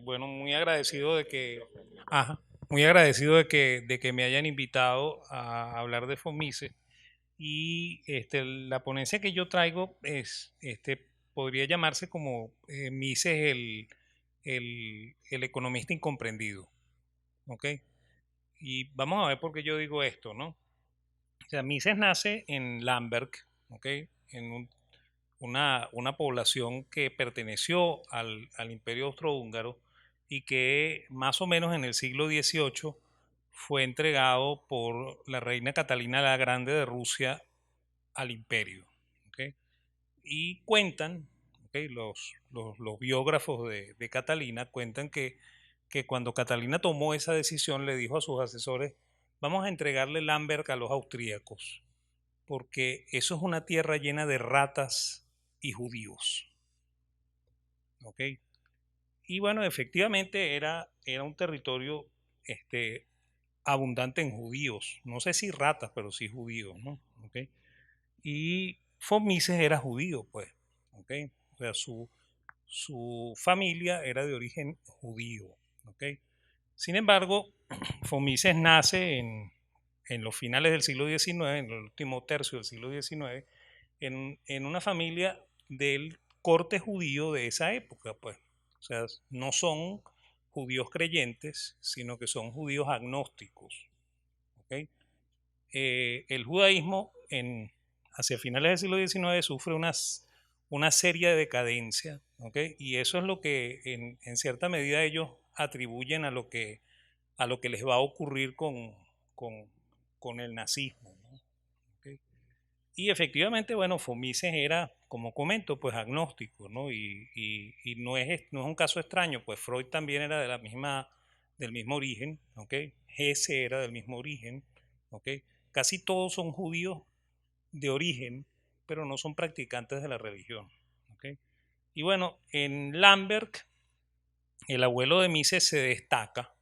Bueno, muy agradecido de que, ajá, muy agradecido de que me hayan invitado a hablar de FOMICE. Y la ponencia que yo traigo podría llamarse como Mises el economista incomprendido, ¿ok? Y vamos a ver por qué yo digo esto, ¿no? O sea, Mises nace en Lamberg, ¿ok? En una población que perteneció al Imperio Austrohúngaro y que más o menos en el siglo XVIII fue entregado por la reina Catalina la Grande de Rusia al imperio. ¿Ok? Y cuentan, ¿ok? Los biógrafos de Catalina cuentan que cuando Catalina tomó esa decisión le dijo a sus asesores, vamos a entregarle Lamberg a los austríacos porque eso es una tierra llena de ratas y judíos. ¿Ok? Y bueno, efectivamente era un territorio este, abundante en judíos. No sé si ratas, pero sí judíos, ¿no? ¿Ok? Y Fomises era judío, pues. ¿Ok? O sea, su familia era de origen judío. ¿Ok? Sin embargo, Fomises nace en los finales del siglo XIX, en el último tercio del siglo XIX, en una familia del corte judío de esa época, pues. O sea, no son judíos creyentes, sino que son judíos agnósticos. ¿Ok? El judaísmo hacia finales del siglo XIX sufre una seria decadencia, ¿ok? Y eso es lo que en cierta medida ellos atribuyen a lo que les va a ocurrir con, con el nazismo, ¿no? ¿Ok? Y efectivamente, bueno, Fomises era, como comento, pues agnóstico, ¿no? Y no es un caso extraño, pues Freud también era del mismo origen, ¿ok? Hesse era del mismo origen, ¿ok? Casi todos son judíos de origen, pero no son practicantes de la religión, ¿ok? Y bueno, en Lamberg, el abuelo de Mises se destaca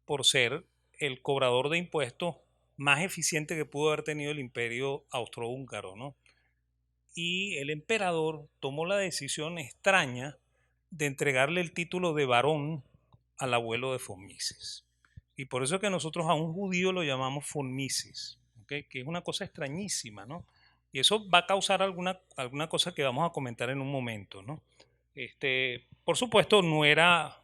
por ser el cobrador de impuestos más eficiente que pudo haber tenido el imperio austrohúngaro, ¿no? Y el emperador tomó la decisión extraña de entregarle el título de varón al abuelo de Fomises. Y por eso es que nosotros a un judío lo llamamos Fomises, ¿okay? Que es una cosa extrañísima, ¿no? Y eso va a causar alguna cosa que vamos a comentar en un momento, ¿no? Por supuesto, no era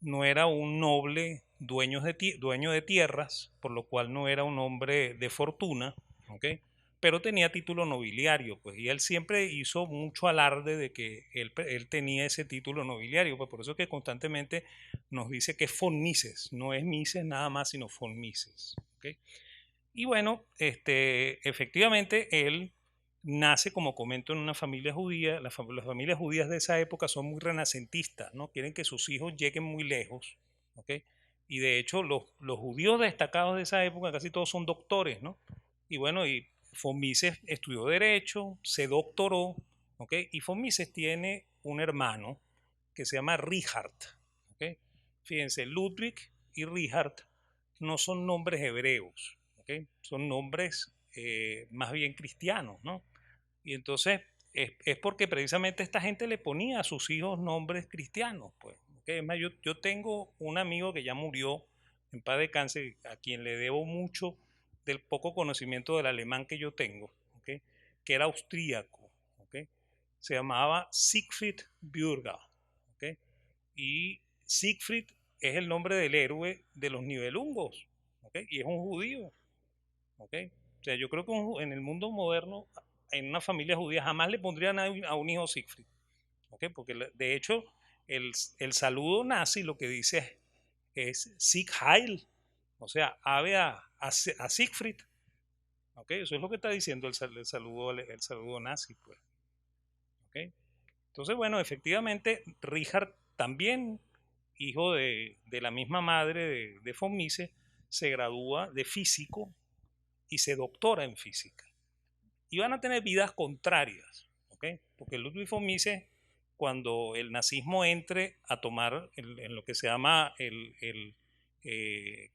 un noble dueño de tierras, por lo cual no era un hombre de fortuna, ¿ok? Pero tenía título nobiliario, pues, y él siempre hizo mucho alarde de que él tenía ese título nobiliario, pues por eso es que constantemente nos dice que es von Mises, no es Mises nada más, sino von Mises, ¿ok? Y bueno, efectivamente él nace, como comento, en una familia judía. Las familias judías de esa época son muy renacentistas, ¿no? Quieren que sus hijos lleguen muy lejos, ¿ok? Y de hecho los judíos destacados de esa época casi todos son doctores, ¿no? Y bueno, y von Mises estudió Derecho, se doctoró, ¿ok? Y von Mises tiene un hermano que se llama Richard, ¿ok? Fíjense, Ludwig y Richard no son nombres hebreos, ¿ok? Son nombres más bien cristianos, ¿no? Y entonces es porque precisamente esta gente le ponía a sus hijos nombres cristianos, pues. ¿Okay? Es más, yo tengo un amigo que ya murió en paz de cáncer, a quien le debo mucho del poco conocimiento del alemán que yo tengo, ¿okay? Que era austríaco, ¿okay? Se llamaba Siegfried Bürger, ¿okay? Y Siegfried es el nombre del héroe de los Nibelungos, ¿okay? Y es un judío, ¿okay? O sea, yo creo que en el mundo moderno, en una familia judía, jamás le pondrían a un hijo Siegfried, ¿okay? Porque de hecho el saludo nazi lo que dice es Sieg Heil, o sea, ave a Siegfried, ¿okay? Eso es lo que está diciendo el saludo nazi, pues, ¿okay? Entonces, bueno, efectivamente, Richard también, hijo de la misma madre de von Mises, se gradúa de físico y se doctora en física. Y van a tener vidas contrarias, ¿ok? Porque Ludwig von Mises, cuando el nazismo entre a tomar en lo que se llama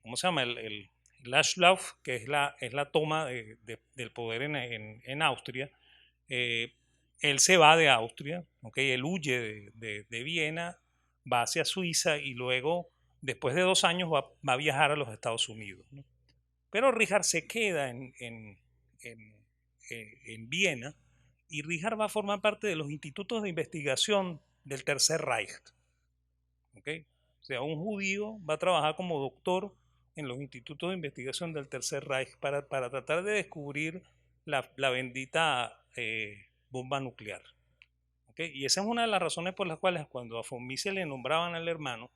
¿cómo se llama? El Anschluss, que es la toma del poder en Austria, eh, él se va de Austria, ¿okay? Él huye de Viena va hacia Suiza y luego, después de 2 años, va a viajar a los Estados Unidos, ¿no? Pero Richard se queda en- en Viena, y Richard va a formar parte de los institutos de investigación del Tercer Reich. ¿Ok? O sea, un judío va a trabajar como doctor en los institutos de investigación del Tercer Reich para tratar de descubrir la bendita bomba nuclear. ¿Ok? Y esa es una de las razones por las cuales cuando a von Mises le nombraban al hermano,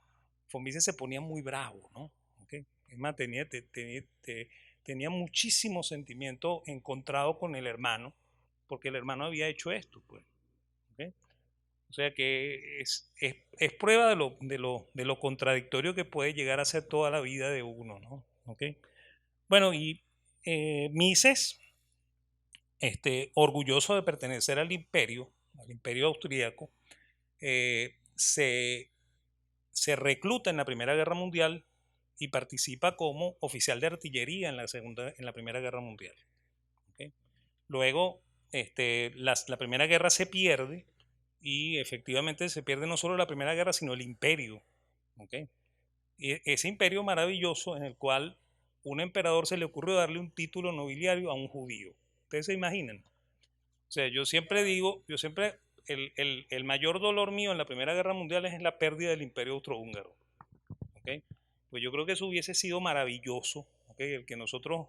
von Mises se ponía muy bravo, ¿no? ¿Ok? Es más, tenía muchísimo sentimiento encontrado con el hermano, porque el hermano había hecho esto, pues. ¿Ok? O sea que es prueba de lo contradictorio que puede llegar a ser toda la vida de uno, ¿no? ¿Ok? Bueno, y Mises, orgulloso de pertenecer al imperio austríaco, se recluta en la Primera Guerra Mundial y participa como oficial de artillería en la Primera Guerra Mundial. ¿Ok? Luego, la Primera Guerra se pierde, y efectivamente se pierde no solo la Primera Guerra, sino el imperio. ¿Ok? Y ese imperio maravilloso en el cual un emperador se le ocurrió darle un título nobiliario a un judío. ¿Ustedes se imaginan? O sea, el mayor dolor mío en la Primera Guerra Mundial es la pérdida del imperio austrohúngaro. ¿Ok? Pues yo creo que eso hubiese sido maravilloso, ¿ok? El que nosotros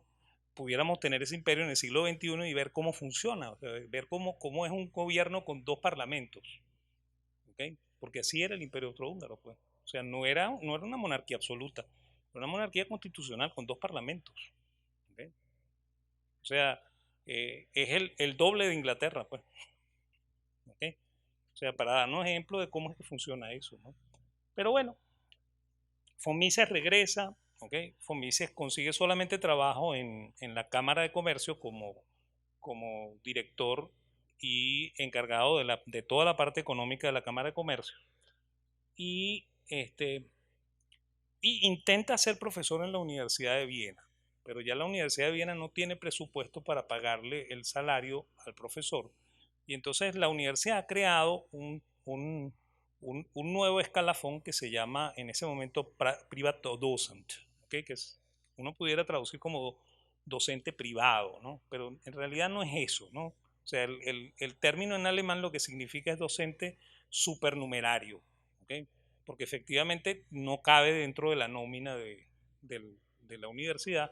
pudiéramos tener ese imperio en el siglo XXI y ver cómo funciona, o sea, ver cómo es un gobierno con dos parlamentos. ¿Ok? Porque así era el imperio austrohúngaro, pues. O sea, no era una monarquía absoluta, era una monarquía constitucional con dos parlamentos. ¿Ok? O sea, es el doble de Inglaterra, pues. ¿Ok? O sea, para darnos ejemplo de cómo es que funciona eso, ¿no? Pero bueno, von Mises regresa, ¿ok? Von Mises consigue solamente trabajo en la Cámara de Comercio como director y encargado de toda la parte económica de la Cámara de Comercio. Y, y intenta ser profesor en la Universidad de Viena, pero ya la Universidad de Viena no tiene presupuesto para pagarle el salario al profesor. Y entonces la universidad ha creado un nuevo escalafón que se llama en ese momento Privatdozent, ¿okay? Uno pudiera traducir como docente privado, ¿no? Pero en realidad no es eso, ¿no? O sea, el término en alemán lo que significa es docente supernumerario, ¿okay? Porque efectivamente no cabe dentro de la nómina de la universidad,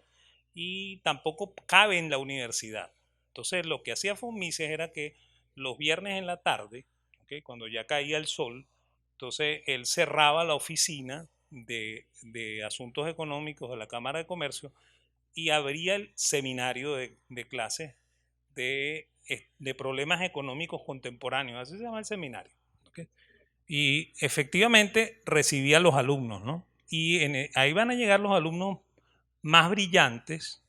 y tampoco cabe en la universidad. Entonces lo que hacía von Mises era que los viernes en la tarde, ¿okay? Cuando ya caía el sol, entonces él cerraba la oficina de asuntos económicos de la Cámara de Comercio y abría el seminario de clases de problemas económicos contemporáneos, así se llama el seminario. ¿Okay? Y efectivamente recibía a los alumnos, ¿no? Y ahí van a llegar los alumnos más brillantes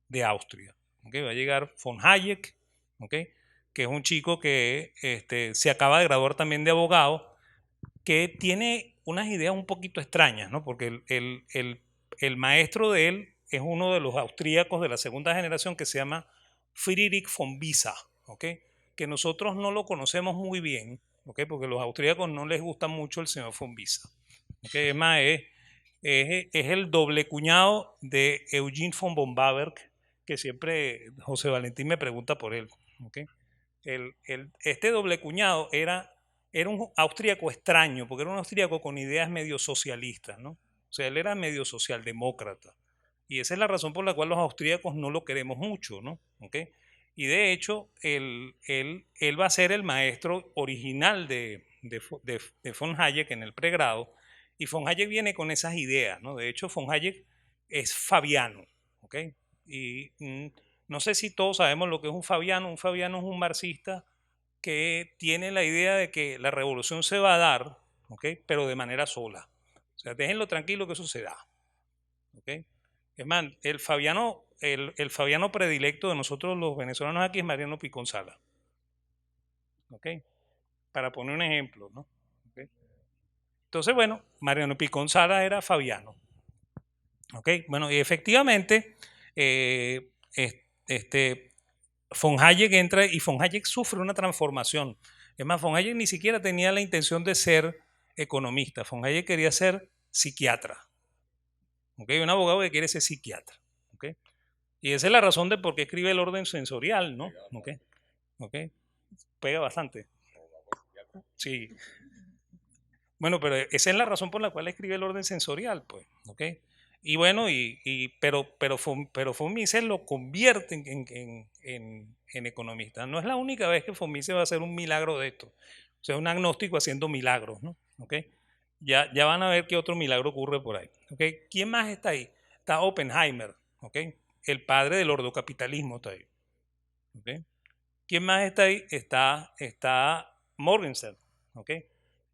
de Austria. ¿Okay? Va a llegar von Hayek, ¿okay? Que es un chico que se acaba de graduar también de abogado, que tiene unas ideas un poquito extrañas, ¿no? Porque el maestro de él es uno de los austríacos de la segunda generación que se llama Friedrich von Bissa, ¿ok? Que nosotros no lo conocemos muy bien, ¿ok? Porque a los austríacos no les gusta mucho el señor von Bissa. ¿Okay? Es más, es el doble cuñado de Eugene von Bombaberg, que siempre José Valentín me pregunta por él. ¿Okay? Este doble cuñado era un austríaco extraño, porque era un austríaco con ideas medio socialistas, ¿no? O sea, él era medio socialdemócrata. Y esa es la razón por la cual los austríacos no lo queremos mucho, ¿no? ¿Okay? Y de hecho, él va a ser el maestro original de von Hayek en el pregrado, y von Hayek viene con esas ideas, ¿no? De hecho, von Hayek es fabiano, ¿ok? Y no sé si todos sabemos lo que es un fabiano. Un fabiano es un marxista que tiene la idea de que la revolución se va a dar, ¿ok? Pero de manera sola. O sea, déjenlo tranquilo que eso se da, ¿ok? Es más, el fabiano predilecto de nosotros los venezolanos aquí es Mariano Piconzala, ¿ok? Para poner un ejemplo, ¿no? ¿Okay? Entonces, bueno, Mariano Piconzala era fabiano, ¿ok? Bueno, y efectivamente, este, von Hayek entra y von Hayek sufre una transformación. Es más, von Hayek ni siquiera tenía la intención de ser economista. Von Hayek quería ser psiquiatra. ¿Okay? Un abogado que quiere ser psiquiatra. ¿Okay? Y esa es la razón de por qué escribe el orden sensorial, ¿no? ¿Okay? ¿Okay? Pega bastante. Sí. Bueno, pero esa es la razón por la cual escribe el orden sensorial, pues. ¿Okay? Y bueno, pero von Mises lo convierte en economista. No es la única vez que von Mises va a hacer un milagro de esto. O sea, un agnóstico haciendo milagros, ¿no? ¿Okay? Ya van a ver qué otro milagro ocurre por ahí. ¿Okay? ¿Quién más está ahí? Está Oppenheimer, ¿okay? El padre del ordocapitalismo está ahí. ¿Okay? ¿Quién más está ahí? Está Morgenstern, ¿okay?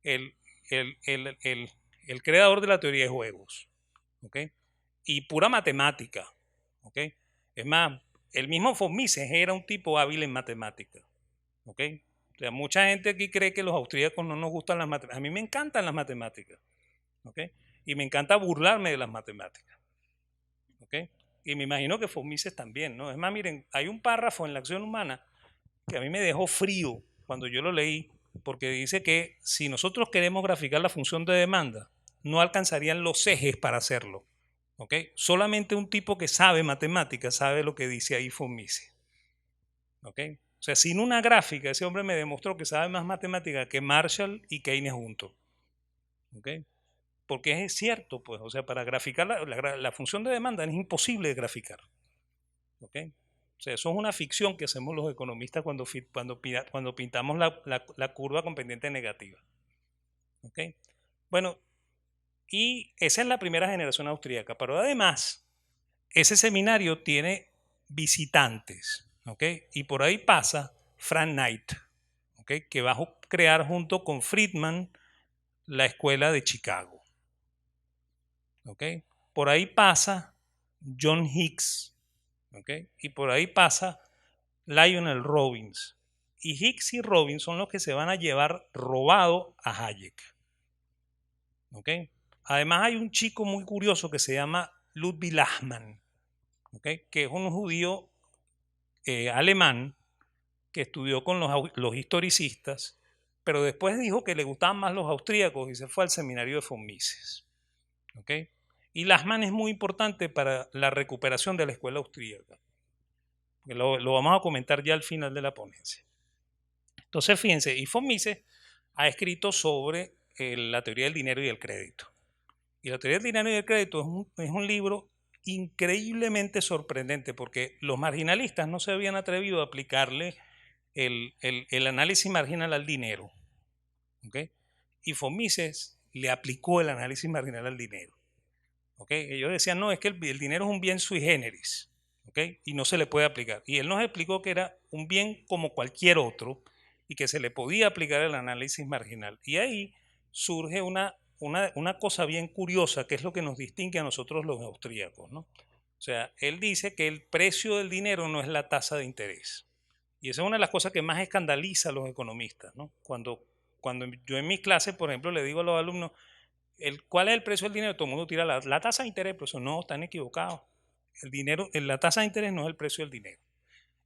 El, el, el, el, el creador de la teoría de juegos. ¿Okay? Y pura matemática. ¿Okay? Es más, el mismo von Mises era un tipo hábil en matemática. ¿Okay? O sea, mucha gente aquí cree que los austríacos no nos gustan las matemáticas. A mí me encantan las matemáticas. ¿Okay? Y me encanta burlarme de las matemáticas. ¿Okay? Y me imagino que von Mises también, ¿no? Es más, miren, hay un párrafo en La acción humana que a mí me dejó frío cuando yo lo leí, porque dice que si nosotros queremos graficar la función de demanda, no alcanzarían los ejes para hacerlo. ¿Okay? Solamente un tipo que sabe matemáticas sabe lo que dice ahí von Mises. ¿Okay? O sea, sin una gráfica, ese hombre me demostró que sabe más matemática que Marshall y Keynes juntos. ¿Okay? Porque es cierto, pues, o sea, para graficar la función de demanda es imposible de graficar. ¿Okay? O sea, eso es una ficción que hacemos los economistas cuando pintamos la curva con pendiente negativa. ¿Okay? Bueno, y esa es la primera generación austríaca, pero además, ese seminario tiene visitantes, ¿okay? Y por ahí pasa Frank Knight, ¿okay? Que va a crear junto con Friedman la escuela de Chicago. ¿Okay? Por ahí pasa John Hicks, ¿okay? Y por ahí pasa Lionel Robbins. Y Hicks y Robbins son los que se van a llevar robado a Hayek. ¿Okay? Además hay un chico muy curioso que se llama Ludwig Lachmann, ¿okay? Que es un judío alemán que estudió con los historicistas, pero después dijo que le gustaban más los austríacos y se fue al seminario de von Mises. ¿Okay? Y Lachmann es muy importante para la recuperación de la escuela austríaca. Lo vamos a comentar ya al final de la ponencia. Entonces, fíjense, y von Mises ha escrito sobre la teoría del dinero y el crédito. Y la teoría del dinero y el crédito es un libro increíblemente sorprendente porque los marginalistas no se habían atrevido a aplicarle el análisis marginal al dinero. ¿Okay? Y von Mises le aplicó el análisis marginal al dinero. ¿Okay? Ellos decían, no, es que el dinero es un bien sui generis, ¿okay? Y no se le puede aplicar. Y él nos explicó que era un bien como cualquier otro y que se le podía aplicar el análisis marginal. Y ahí surge una cosa bien curiosa, que es lo que nos distingue a nosotros los austríacos, ¿no? O sea, él dice que el precio del dinero no es la tasa de interés. Y esa es una de las cosas que más escandaliza a los economistas, ¿no? Cuando yo en mis clases, por ejemplo, le digo a los alumnos, ¿cuál es el precio del dinero? Todo el mundo tira la tasa de interés, pero eso no, están equivocados. El dinero, la tasa de interés no es el precio del dinero.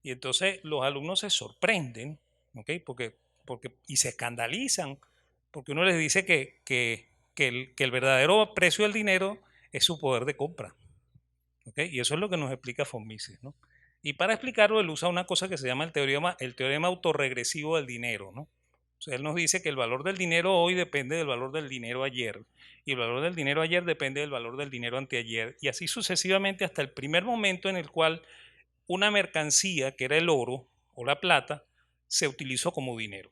Y entonces los alumnos se sorprenden, ¿okay? Y se escandalizan, porque uno les dice que el verdadero precio del dinero es su poder de compra. ¿Okay? Y eso es lo que nos explica von Mises, ¿no? Y para explicarlo, él usa una cosa que se llama el teorema autorregresivo del dinero, ¿no? O sea, él nos dice que el valor del dinero hoy depende del valor del dinero ayer, y el valor del dinero ayer depende del valor del dinero anteayer, y así sucesivamente hasta el primer momento en el cual una mercancía, que era el oro o la plata, se utilizó como dinero.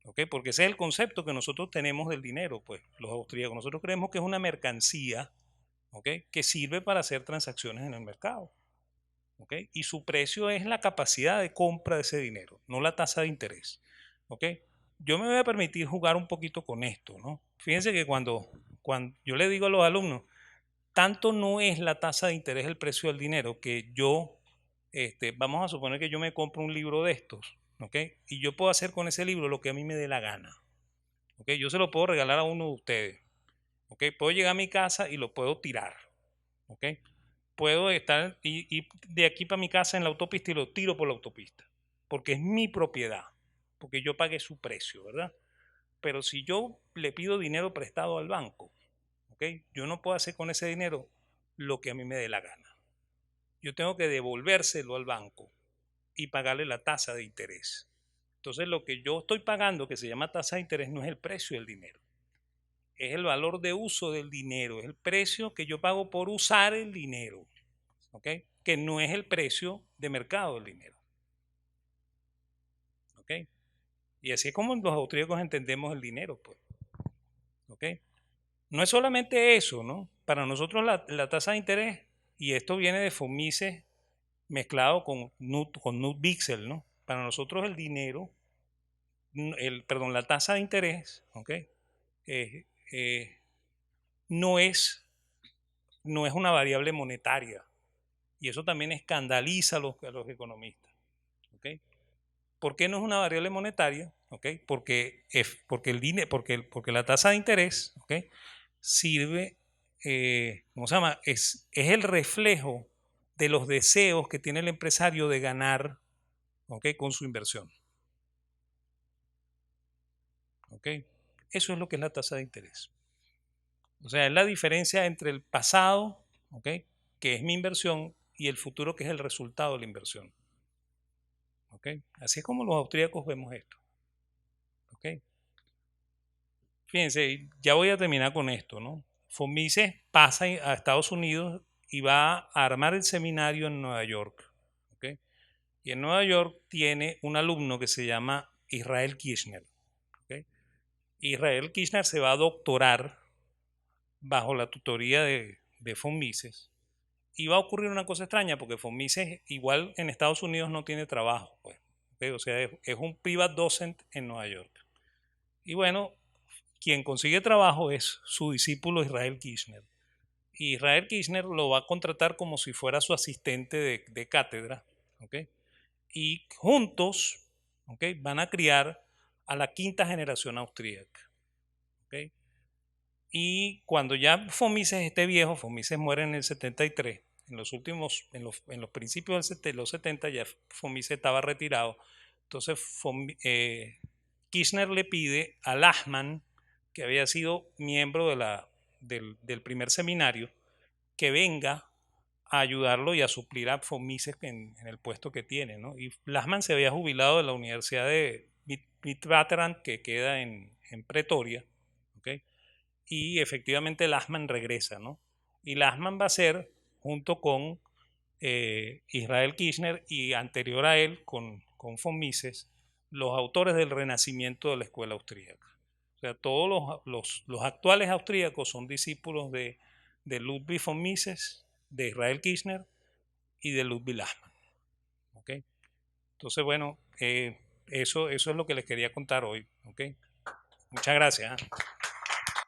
¿Okay? Porque ese es el concepto que nosotros tenemos del dinero, pues, los austríacos. Nosotros creemos que es una mercancía, ¿okay? Que sirve para hacer transacciones en el mercado. ¿Okay? Y su precio es la capacidad de compra de ese dinero, no la tasa de interés. ¿Okay? Yo me voy a permitir jugar un poquito con esto, ¿no? Fíjense que cuando yo le digo a los alumnos, tanto no es la tasa de interés el precio del dinero que yo, vamos a suponer que yo me compro un libro de estos, ¿okay? Y yo puedo hacer con ese libro lo que a mí me dé la gana. ¿Okay? Yo se lo puedo regalar a uno de ustedes. ¿Okay? Puedo llegar a mi casa y lo puedo tirar. ¿Okay? Puedo estar y de aquí para mi casa en la autopista y lo tiro por la autopista, porque es mi propiedad, porque yo pagué su precio, ¿verdad? pero si yo le pido dinero prestado al banco, ¿ok? Yo no puedo hacer con ese dinero lo que a mí me dé la gana. Yo tengo que devolvérselo al banco y pagarle la tasa de interés. Entonces lo que yo estoy pagando, que se llama tasa de interés, no es el precio del dinero, es el valor de uso del dinero, es el precio que yo pago por usar el dinero, ¿ok? Que no es el precio de mercado del dinero, ¿ok? Y así es como los austríacos entendemos el dinero, pues, ¿ok? No es solamente eso, ¿no? Para nosotros la tasa de interés, y esto viene de von Mises mezclado con Knut Wicksell, ¿no? Para nosotros el dinero, perdón, la tasa de interés, ¿ok? Eh, eh, no es, no es una variable monetaria. Y eso también escandaliza a los economistas, ¿ok? ¿Por qué no es una variable monetaria? ¿Ok? Porque la tasa de interés, ¿ok? Sirve, ¿cómo se llama? Es el reflejo de los deseos que tiene el empresario de ganar, ¿ok? Con su inversión, ¿ok? Eso es lo que es la tasa de interés. O sea, es la diferencia entre el pasado, ¿ok? Que es mi inversión, y el futuro, que es el resultado de la inversión, ¿ok? Así es como los austríacos vemos esto, ¿ok? Fíjense, ya voy a terminar con esto, ¿no? Von Mises pasa a Estados Unidos y va a armar el seminario en Nueva York, ¿ok? Y en Nueva York tiene un alumno que se llama Israel Kirchner, ¿ok? Israel Kirchner se va a doctorar bajo la tutoría de von Mises, y va a ocurrir una cosa extraña, porque von Mises igual en Estados Unidos no tiene trabajo, pues, ¿ok? O sea, es un private docent en Nueva York. Y bueno, quien consigue trabajo es su discípulo Israel Kirchner. Y Israel Kirchner lo va a contratar como si fuera su asistente de cátedra, ¿ok? Y juntos, ¿ok? Van a criar a la quinta generación austríaca, ¿ok? Y cuando ya von Mises esté viejo, von Mises muere en el 73, en los principios de los 70 ya von Mises estaba retirado. Entonces Kirchner le pide a Lachmann, que había sido miembro del primer seminario, que venga a ayudarlo y a suplir a von Mises en el puesto que tiene, ¿no? Y Lachmann se había jubilado de la Universidad de Witwatersrand, que queda en Pretoria, ¿ok? Y efectivamente Lachmann regresa, ¿no? Y Lachmann va a ser, junto con Israel Kirchner y anterior a él, con von Mises, los autores del renacimiento de la escuela austríaca. O sea, todos los actuales austríacos son discípulos de Ludwig von Mises, de Israel Kirchner y de Ludwig Lachmann, ¿ok? Entonces, bueno, eso es lo que les quería contar hoy, ¿ok? Muchas gracias.